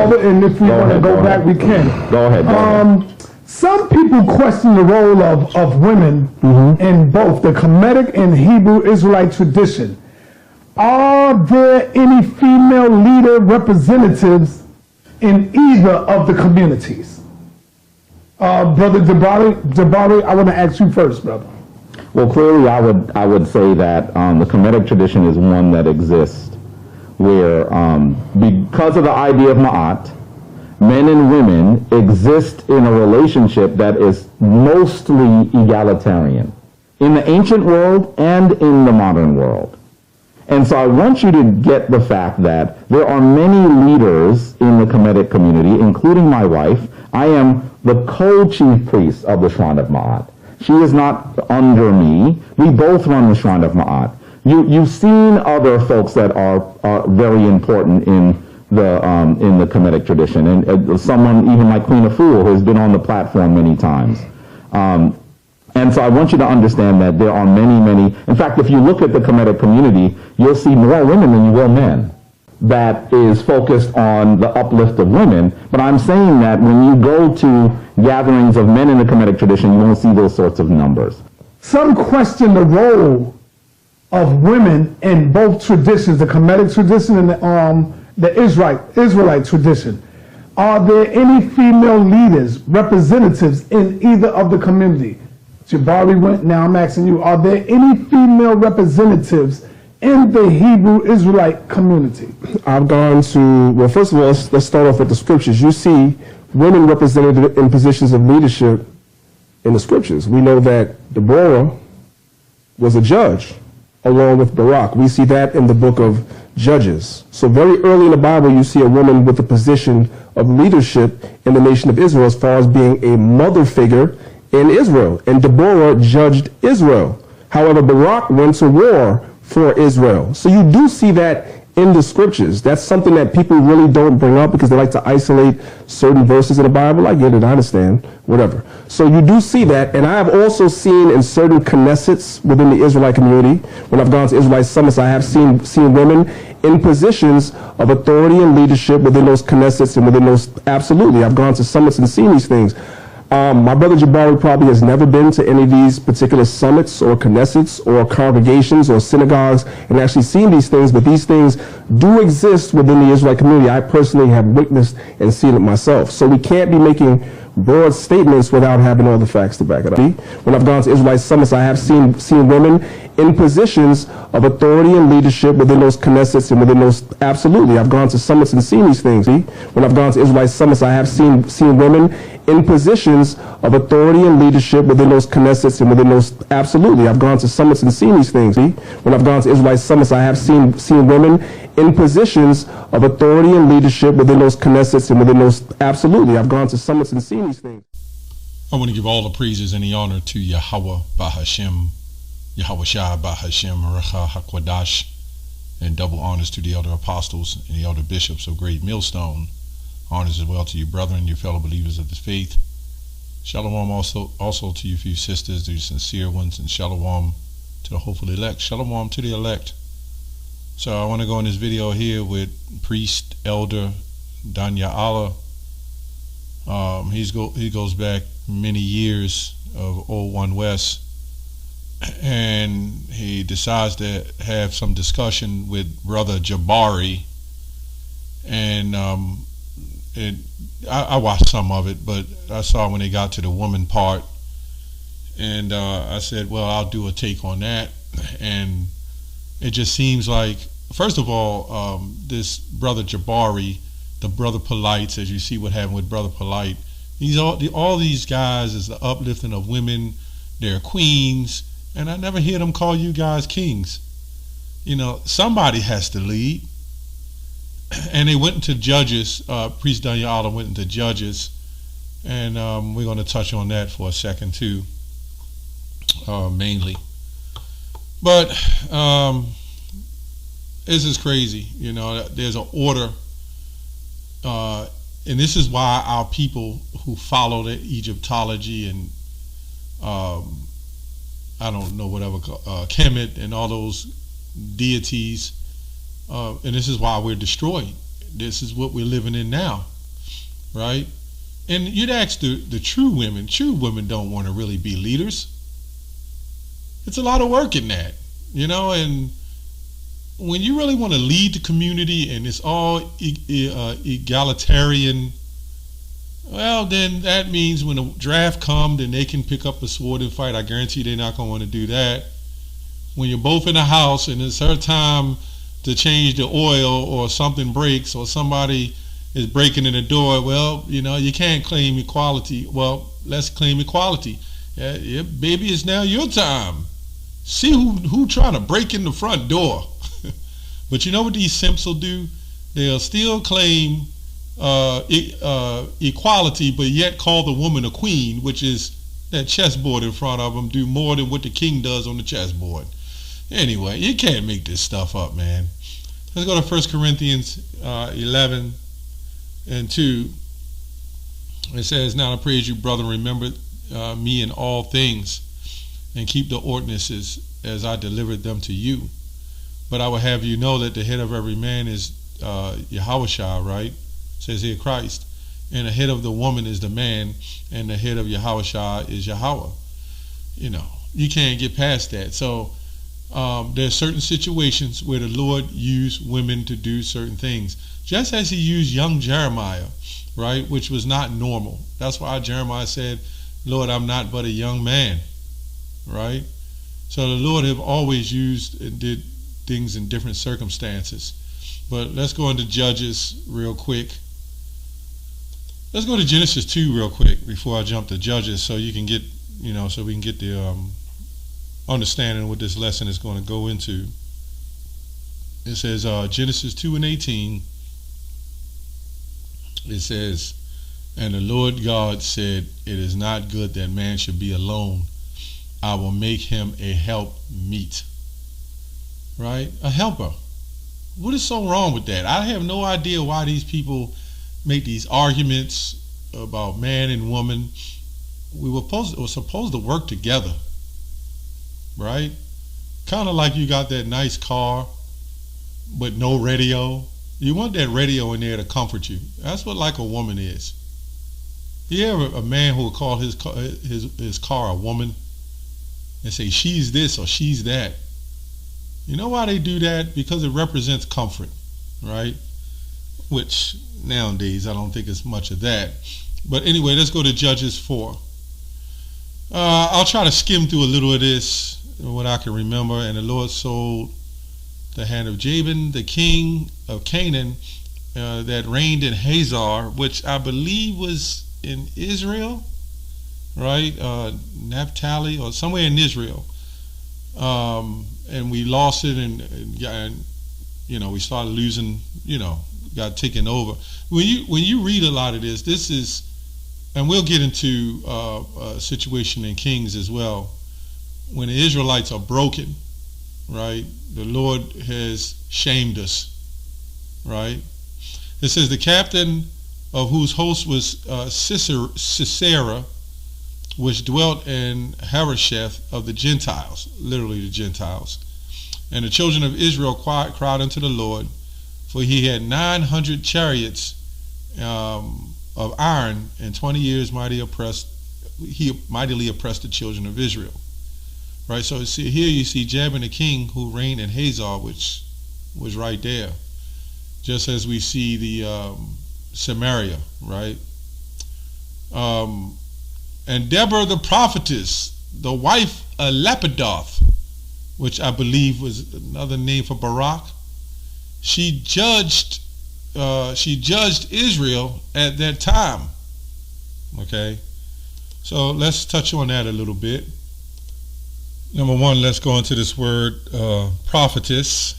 forward, and if we want to go back, we can. Go ahead. Some people question the role of women in both the Kemetic and Hebrew Israelite tradition. Are there any female leader representatives in either of the communities? Brother Jabari, I want to ask you first, brother. Well, clearly I would say that the Kemetic tradition is one that exists where because of the idea of Ma'at, men and women exist in a relationship that is mostly egalitarian in the ancient world and in the modern world. And so I want you to get the fact that there are many leaders in the Kemetic community, including my wife. I am the co-chief priest of the Shrine of Ma'at. She is not under me. We both run the Shrine of Ma'at. You've seen other folks that are very important in the Kemetic tradition, and someone even like Queen Afua, who has been on the platform many times. And so I want you to understand that there are many, in fact, if you look at the Kemetic community, you'll see more women than you will men. That is focused on the uplift of women. But I'm saying that when you go to gatherings of men in the Kemetic tradition, you won't see those sorts of numbers. Some question the role of women in both traditions, the Kemetic tradition and the Israelite tradition. Are there any female leaders, representatives in either of the community? Jabari went, now I'm asking you, are there any female representatives in the Hebrew Israelite community? I've gone to, well, first of all, let's start off with the scriptures. You see women represented in positions of leadership in the scriptures. We know that Deborah was a judge along with Barak. We see that in the book of Judges. So very early in the Bible, you see a woman with a position of leadership in the nation of Israel as far as being a mother figure in Israel. And Deborah judged Israel. However, Barak went to war for Israel. So you do see that in the scriptures. That's something that people really don't bring up because they like to isolate certain verses in the Bible. I get it, I understand, whatever. So you do see that, and I have also seen in certain Knessets within the Israelite community, when I've gone to Israelite summits, I have seen women in positions of authority and leadership within those Knessets and within those, absolutely. I've gone to summits and seen these things. My brother Jabari probably has never been to any of these particular summits or Knessets or congregations or synagogues and actually seen these things, but these things do exist within the Israelite community. I personally have witnessed and seen it myself. So we can't be making broad statements without having all the facts to back it up. When I've gone to Israelite summits, I have seen women in positions of authority and leadership within those Knessets and within those, absolutely. I've gone to summits and seen these things. When I've gone to Israelite summits, I have seen women in positions of authority and leadership within those Knessets and within those, absolutely. I've gone to summits and seen these things. When I've gone to Israelite summits, I have seen women in positions of authority and leadership within those Knessets and within those, absolutely. I've gone to summits and seen these things. I want to give all the praises and the honor to Yahweh Bahashem, Yahweh Shai Bahashem, Recha HaKwadash, and double honors to the elder apostles and the elder bishops of Great Millstone. Honors as well to you brethren, your fellow believers of the faith. Shalom also to you few sisters, the sincere ones, and shalom to the hopeful elect. Shalom to the elect. So I want to go in this video here with priest elder Danyaahla. He goes back many years of Old One West, and he decides to have some discussion with brother Jabari, and I watched some of it, but I saw when they got to the woman part, and I said, well, I'll do a take on that. And it just seems like, first of all, this brother Jabari, the brother Polites, as you see what happened with brother Polite, all these guys is the uplifting of women. They're queens, and I never hear them call you guys kings. You know, somebody has to lead. And they went into Judges. Priest Danyaahla went into Judges, and we're going to touch on that for a second too, mainly. But this is crazy. You know, there's an order, and this is why our people who follow the Egyptology and I don't know whatever Kemet and all those deities. And this is why we're destroyed. This is what we're living in now. right? And you'd ask the true women don't want to really be leaders. It's a lot of work in that, and when you really want to lead the community and it's all egalitarian, well, then that means when a draft comes, then they can pick up a sword and fight. I guarantee they're not going to want to do that. When you're both in the house and it's her time to change the oil, or something breaks, or somebody is breaking in the door, well, you can't claim equality. Well, let's claim equality. Yeah, baby, it's now your time. See who trying to break in the front door. But you know what these simps will do? They'll still claim equality, but yet call the woman a queen, which is that chessboard in front of them, do more than what the king does on the chessboard. Anyway, you can't make this stuff up, man. Let's go to 1 Corinthians 11 and 2. It says, "Now I praise you, brethren, remember me in all things, and keep the ordinances as I delivered them to you. But I will have you know that the head of every man is Yahushua," right? It says here Christ. "And the head of the woman is the man, and the head of Yahushua is Yahweh." You can't get past that. So there are certain situations where the Lord used women to do certain things, just as he used young Jeremiah, right, which was not normal. That's why Jeremiah said, "Lord, I'm not but a young man," right? So the Lord have always used and did things in different circumstances. But let's go into Judges real quick. Let's go to Genesis 2 real quick before I jump to Judges, so you can get, so we can get the understanding what this lesson is going to go into. It says Genesis 2 and 18. It says, "And the Lord God said, it is not good that man should be alone. I will make him a help meet." Right? A helper. What is so wrong with that? I have no idea why these people make these arguments about man and woman. We were supposed to work together. Right? Kind of like you got that nice car, but no radio. You want that radio in there to comfort you. That's what like a woman is. You ever a man who will call his car a woman and say she's this or she's that? You know why they do that? Because it represents comfort, right? Which nowadays I don't think it's much of that. But anyway, let's go to Judges 4. I'll try to skim through a little of this, what I can remember. "And the Lord sold the hand of Jabin, the king of Canaan, that reigned in Hazor," which I believe was in Israel, right? Naphtali, or somewhere in Israel. And we lost it, and we started losing, got taken over. When you read a lot of this is, and we'll get into a situation in Kings as well, when the Israelites are broken, right? The Lord has shamed us, right? It says, "The captain of whose host was Sisera, which dwelt in Harosheth of the Gentiles," literally the Gentiles. "And the children of Israel cried unto the Lord, for he had 900 chariots of iron, and 20 years mightily oppressed the children of Israel." Right, so here you see Jabin the king who reigned in Hazor, which was right there, just as we see the Samaria, right? "And Deborah the prophetess, the wife of Lapidoth," which I believe was another name for Barak, she judged Israel at that time. Okay, so let's touch on that a little bit. Number one, let's go into this word prophetess.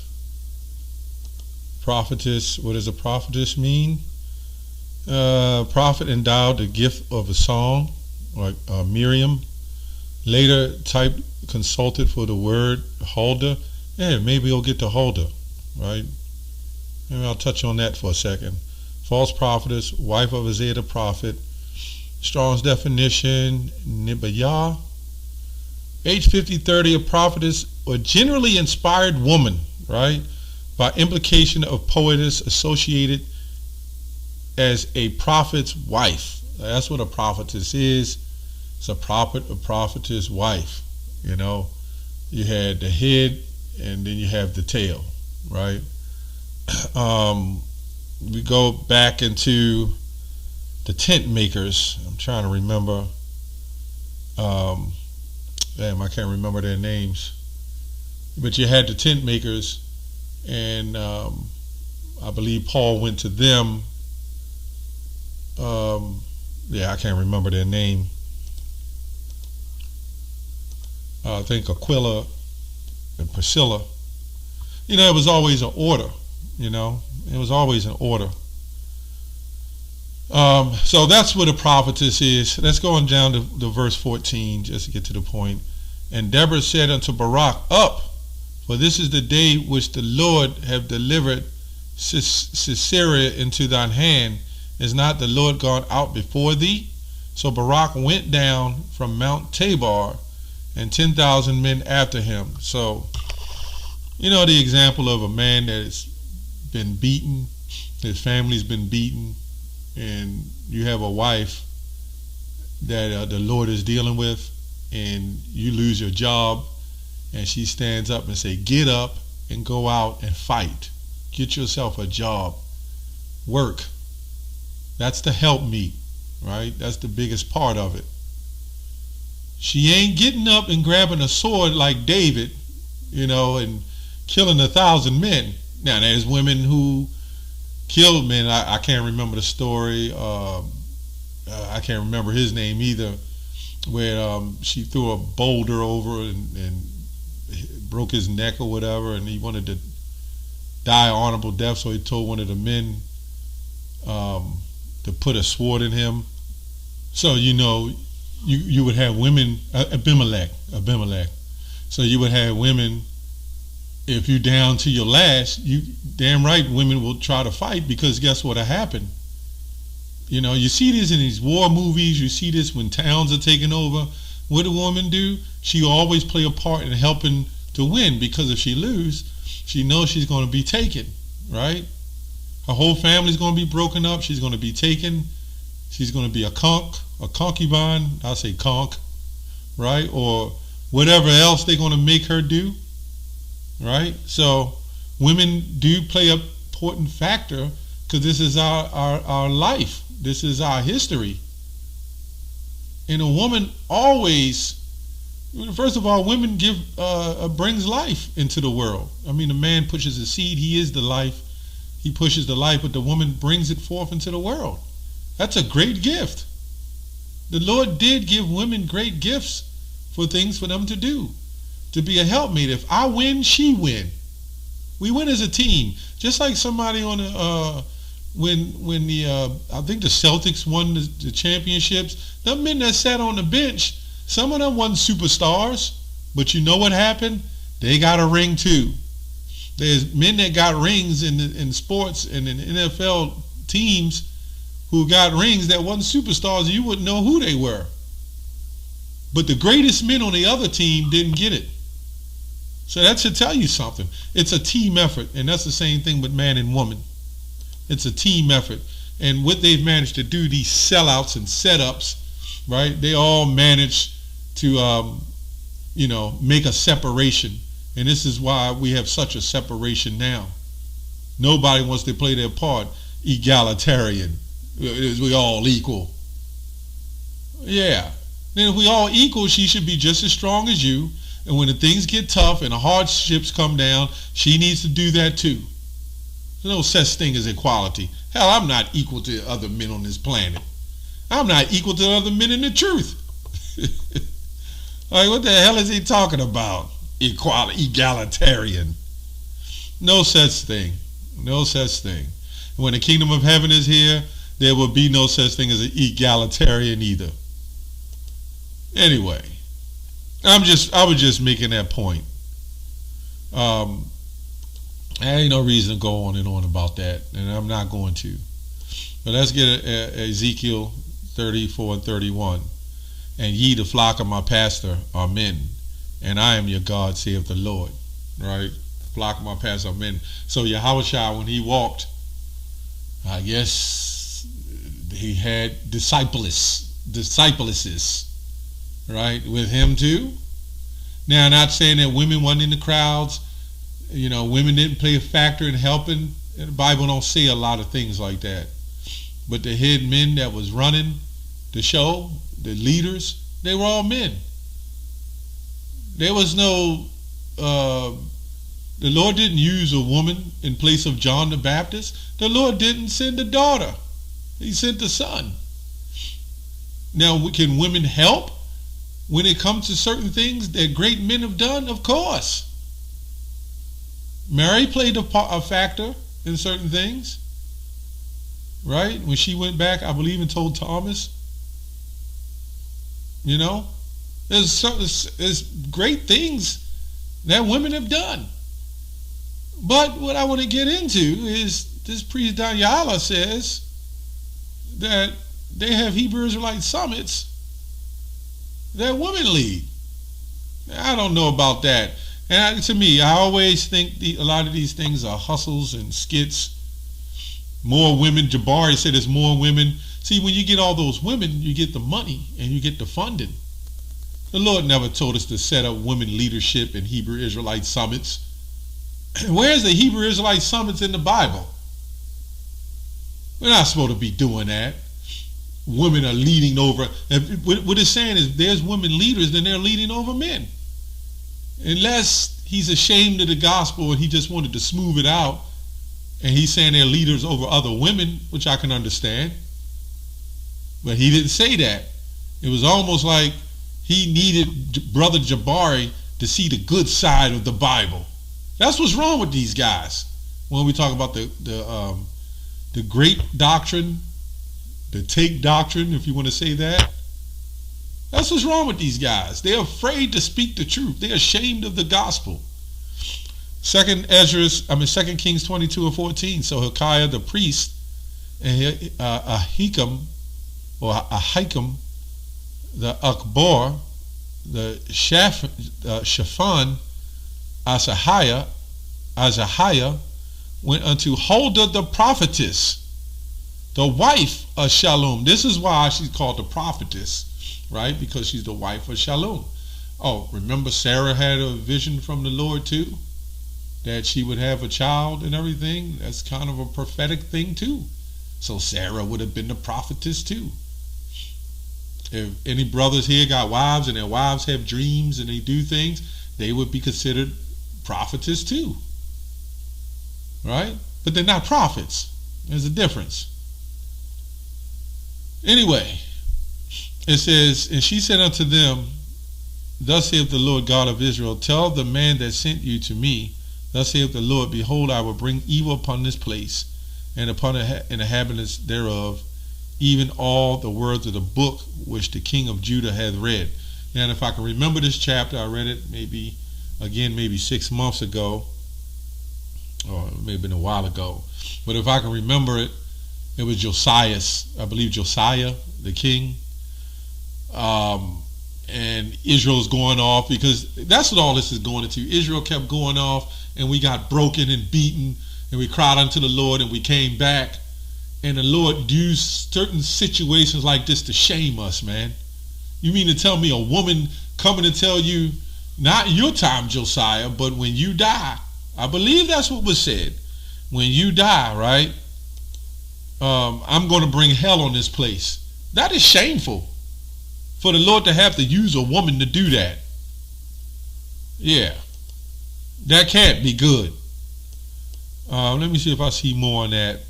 Prophetess, what does a prophetess mean? Prophet endowed the gift of a song, like Miriam. Later type consulted for the word Huldah. Yeah, maybe you'll get to Huldah, right? Maybe I'll touch on that for a second. False prophetess, wife of Isaiah the prophet. Strong's definition, Nibayah. H5030, a prophetess, or generally inspired woman, right? By implication of poetess associated as a prophet's wife. That's what a prophetess is. It's a prophet, a prophetess wife. You know, you had the head and then you have the tail, right? We go back into the tent makers. I'm trying to remember. Damn, I can't remember their names. But you had the tent makers, and I believe Paul went to them. Yeah, I can't remember their name. I think Aquila and Priscilla. You know, it was always an order. You know, it was always an order. So that's what a prophetess is. Let's go on down to verse 14 just to get to the point. And Deborah said unto Barak, Up, for this is the day which the Lord have delivered Sisera into thine hand. Is not the Lord gone out before thee? So Barak went down from Mount Tabor, and 10,000 men after him. So, you know, the example of a man that has been beaten, his family's been beaten, and you have a wife that the Lord is dealing with, and you lose your job, and she stands up and say, get up and go out and fight. Get yourself a job. Work. That's the help meet, right? That's the biggest part of it. She ain't getting up and grabbing a sword like David, you know, and killing 1,000 men. Now, there's women who killed men. I can't remember the story. I can't remember his name either, where she threw a boulder over and broke his neck or whatever, and he wanted to die an honorable death, so he told one of the men to put a sword in him. So, you know, you would have women, Abimelech. So you would have women, if you're down to your last, you damn right women will try to fight, because guess what'll happen? You know, you see this in these war movies, you see this when towns are taken over. What do women do? She always play a part in helping to win, because if she lose, she knows she's going to be taken, right? Her whole family's going to be broken up. She's going to be taken. She's going to be a concubine. I'll say conch, right? Or whatever else they're going to make her do, right? So women do play an important factor, because this is our life. This is our history. And a woman always, first of all, women brings life into the world. I mean, a man pushes a seed. He is the life. He pushes the life, but the woman brings it forth into the world. That's a great gift. The Lord did give women great gifts for things for them to do, to be a helpmate. If I win, she win. We win as a team. Just like somebody on the when the I think the Celtics won the championships. The men that sat on the bench, some of them weren't superstars, but you know what happened? They got a ring too. There's men that got rings in sports and in NFL teams who got rings that wasn't superstars. You wouldn't know who they were. But the greatest men on the other team didn't get it. So that should tell you something. It's a team effort, and that's the same thing with man and woman. It's a team effort. And what they've managed to do, these sellouts and setups, right? They all manage to, make a separation. And this is why we have such a separation now. Nobody wants to play their part. Egalitarian. We all equal. Yeah. Then if we all equal, she should be just as strong as you. And when the things get tough and the hardships come down, she needs to do that too. There's no such thing as equality. Hell, I'm not equal to other men on this planet. I'm not equal to other men in the truth. Like, what the hell is he talking about? Equality, egalitarian. No such thing. No such thing. When the kingdom of heaven is here, there will be no such thing as an egalitarian either. Anyway, I was just making that point. There ain't no reason to go on and on about that, and I'm not going to. But let's get Ezekiel 34 and 31. And ye, the flock of my pastor, are men, and I am your God, saith the Lord. Right? Flock of my pastor are men. So Yahushua, when he walked, I guess he had disciples, right, with him too. Now, not saying that women weren't in the crowds. You know, women didn't play a factor in helping. The Bible don't say a lot of things like that. But the head men that was running the show, the leaders, they were all men. There was no, the Lord didn't use a woman in place of John the Baptist. The Lord didn't send a daughter. He sent the son. Now, can women help when it comes to certain things that great men have done? Of course. Mary played a factor in certain things, right? When she went back, I believe, and told Thomas, you know, there's great things that women have done. But what I want to get into is this priest Danyaahla says that they have Hebrew Israelite summits that women lead. I don't know about that. And to me, I always think a lot of these things are hustles and skits. More women. Jabari said there's more women. See, when you get all those women, you get the money and you get the funding. The Lord never told us to set up women leadership in Hebrew Israelite summits. Where's the Hebrew Israelite summits in the Bible? We're not supposed to be doing that. Women are leading over. What it's saying is there's women leaders, then they're leading over men. Unless he's ashamed of the gospel and he just wanted to smooth it out, and he's saying they're leaders over other women, which I can understand. But he didn't say that. It was almost like he needed Brother Jabari to see the good side of the Bible. That's what's wrong with these guys. When we talk about the great doctrine, the take doctrine, if you want to say that, that's what's wrong with these guys. They're afraid to speak the truth. They're ashamed of the gospel. 2 Kings 22:14. So Hilkiah the priest and Ahikam, the Akbor, the Shaphan, Azahiah went unto Huldah the prophetess, the wife of Shallum. This is why she's called the prophetess, right? Because she's the wife of Shallum. Oh, remember Sarah had a vision from the Lord too, that she would have a child and everything. That's kind of a prophetic thing too. So Sarah would have been the prophetess too. If any brothers here got wives and their wives have dreams and they do things, they would be considered prophetess too, right? But they're not prophets. There's a difference. Anyway, it says, and she said unto them, thus saith the Lord God of Israel, tell the man that sent you to me, thus saith the Lord, behold, I will bring evil upon this place and upon the inhabitants thereof, even all the words of the book which the king of Judah hath read. Now, if I can remember this chapter, I read it maybe 6 months ago, or maybe a while ago. But if I can remember it, it was Josiah's, I believe Josiah, the king. And Israel's going off, because that's what all this is going into. Israel kept going off, and we got broken and beaten, and we cried unto the Lord, and we came back. And the Lord used certain situations like this to shame us, man. You mean to tell me a woman coming to tell you, not your time, Josiah, but when you die? I believe that's what was said. When you die, right? I'm going to bring hell on this place. That is shameful for the Lord to have to use a woman to do that. Yeah. That can't be good. Let me see if I see more on that.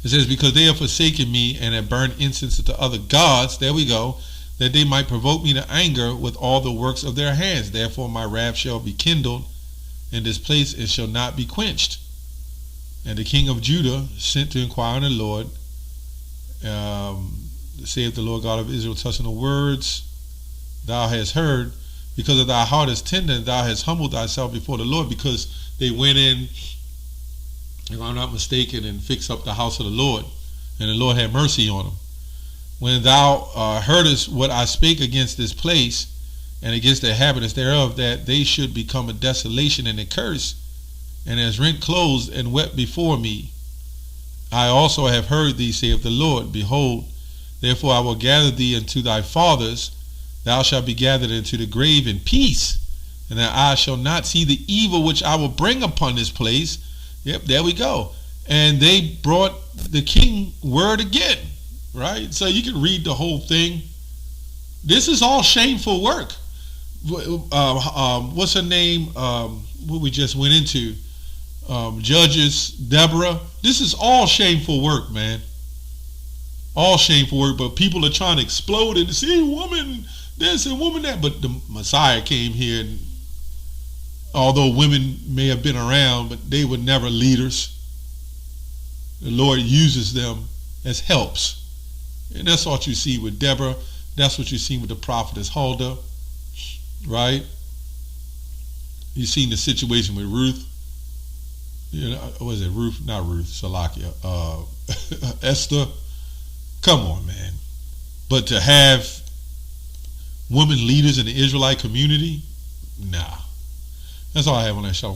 It says, because they have forsaken me and have burned incense to other gods, there we go, that they might provoke me to anger with all the works of their hands. Therefore my wrath shall be kindled in this place and shall not be quenched. And the king of Judah sent to inquire of the Lord, saith the Lord God of Israel, touching the words thou hast heard, because of thy heart is tender, and thou hast humbled thyself before the Lord. Because they went in, if I'm not mistaken, and fixed up the house of the Lord, and the Lord had mercy on them. When thou heardest what I spake against this place, and against the inhabitants thereof, that they should become a desolation and a curse, and as rent clothes, and wept before me, I also have heard thee, saith the Lord, behold, therefore I will gather thee unto thy fathers, thou shalt be gathered into the grave in peace, and that I shall not see the evil which I will bring upon this place. Yep, there we go. And they brought the king word again, right? So you can read the whole thing. This is all shameful work. What's her name? What we just went into, Judges, Deborah. This is all shameful work, man. All shameful work. But people are trying to explode it and say, woman this and woman that. But the Messiah came here, and although women may have been around, but they were never leaders. The Lord uses them as helps. And that's what you see with Deborah. That's what you see with the prophetess Huldah, right? You've seen the situation with Ruth. You know, was it Ruth? Not Ruth, Salakia. Esther. Come on, man. But to have women leaders in the Israelite community, nah. That's all I have on that show.